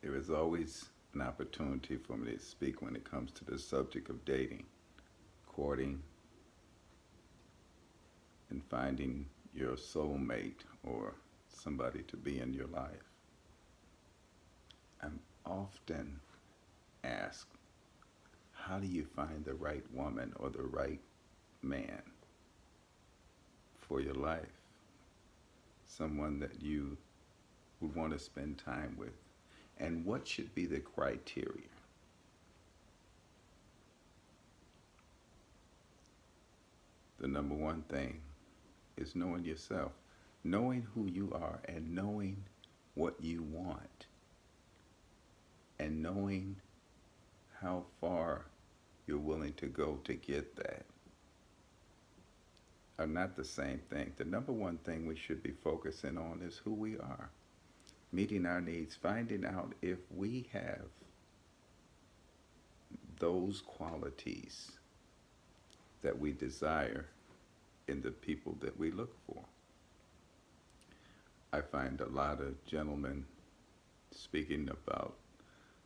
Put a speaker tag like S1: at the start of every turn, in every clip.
S1: There is always an opportunity for me to speak when it comes to the subject of dating, courting, and finding your soulmate or somebody to be in your life. I'm often asked, how do you find the right woman or the right man for your life? Someone that you would want to spend time with. And what should be the criteria? The number one thing is knowing yourself, knowing who you are, and knowing what you want, and knowing how far you're willing to go to get that are not the same thing. The number one thing we should be focusing on is who we are, meeting our needs, finding out if we have those qualities that we desire in the people that we look for. I find a lot of gentlemen speaking about,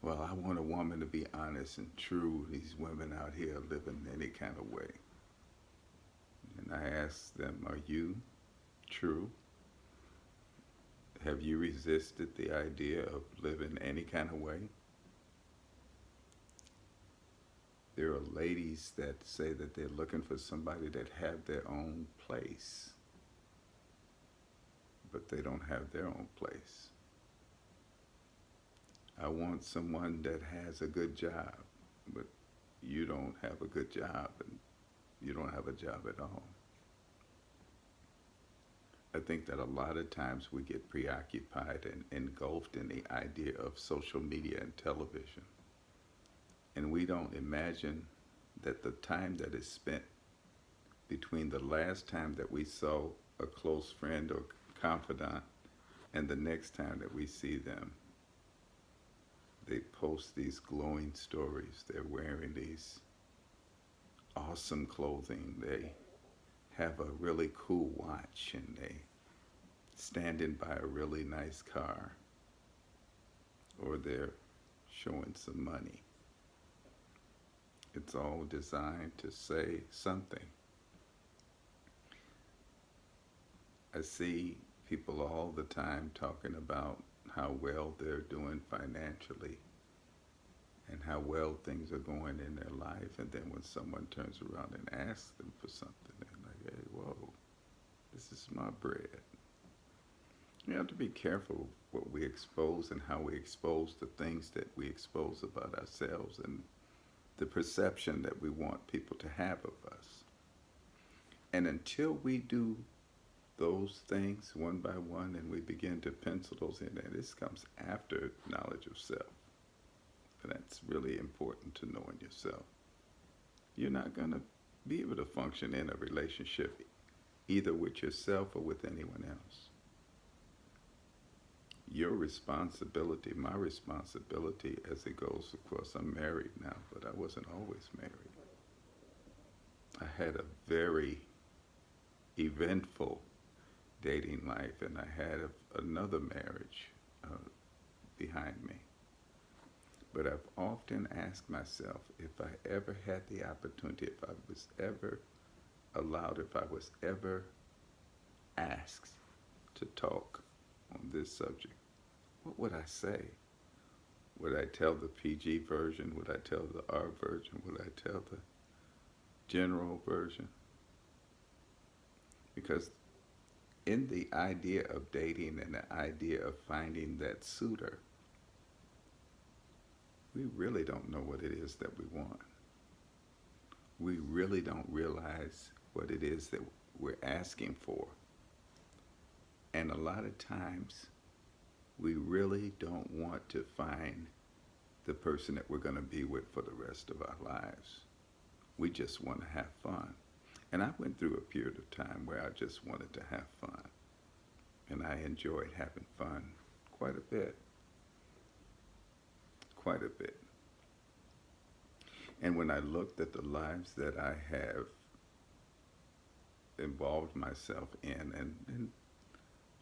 S1: well, I want a woman to be honest and true. These women out here living any kind of way. And I ask them, are you true? Have you resisted the idea of living any kind of way? There are ladies that say that they're looking for somebody that have their own place, but they don't have their own place. I want someone that has a good job, but you don't have a good job and you don't have a job at all. I think that a lot of times we get preoccupied and engulfed in the idea of social media and television. And we don't imagine that the time that is spent between the last time that we saw a close friend or confidant and the next time that we see them, they post these glowing stories. They're wearing these awesome clothing. They have a really cool watch and they standing by a really nice car, or they're showing some money. It's all designed to say something. I see people all the time talking about how well they're doing financially and how well things are going in their life, and then when someone turns around and asks them for something, they're like, hey, whoa, this is my bread. We have to be careful what we expose and how we expose the things that we expose about ourselves and the perception that we want people to have of us. And until we do those things one by one and we begin to pencil those in, and this comes after knowledge of self. And that's really important to knowing yourself. You're not going to be able to function in a relationship either with yourself or with anyone else. Your responsibility, my responsibility as it goes, of course, I'm married now, but I wasn't always married. I had a very eventful dating life, and I had another marriage behind me. But I've often asked myself if I ever had the opportunity, if I was ever allowed, if I was ever asked to talk on this subject, what would I say? Would I tell the PG version? Would I tell the R version? Would I tell the general version? Because in the idea of dating and the idea of finding that suitor, we really don't know what it is that we want. We really don't realize what it is that we're asking for. And a lot of times, we really don't want to find the person that we're going to be with for the rest of our lives. We just want to have fun. And I went through a period of time where I just wanted to have fun. And I enjoyed having fun quite a bit. Quite a bit. And when I looked at the lives that I have involved myself in, and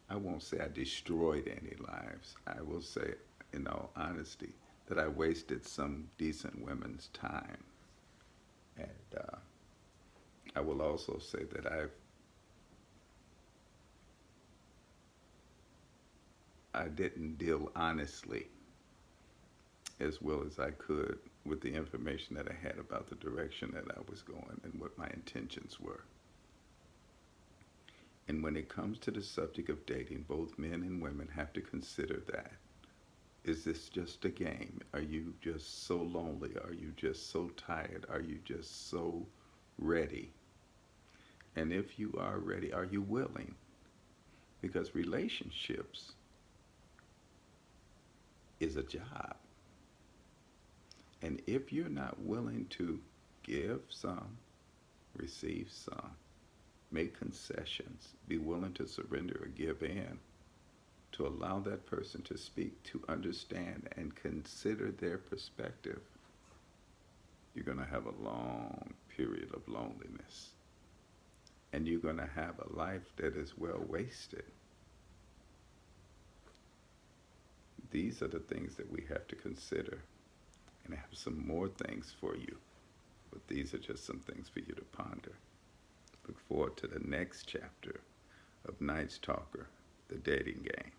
S1: I won't say I destroyed any lives. I will say in all honesty, that I wasted some decent women's time. And I will also say that I didn't deal honestly as well as I could with the information that I had about the direction that I was going and what my intentions were. And when it comes to the subject of dating, both men and women have to consider that. Is this just a game? Are you just so lonely? Are you just so tired? Are you just so ready? And if you are ready, are you willing? Because relationships is a job. And if you're not willing to give some, receive some, make concessions, be willing to surrender or give in, to allow that person to speak, to understand and consider their perspective, you're going to have a long period of loneliness. And you're going to have a life that is well wasted. These are the things that we have to consider. And I have some more things for you, but these are just some things for you to ponder. Look forward to the next chapter of Nightztalker, the dating game.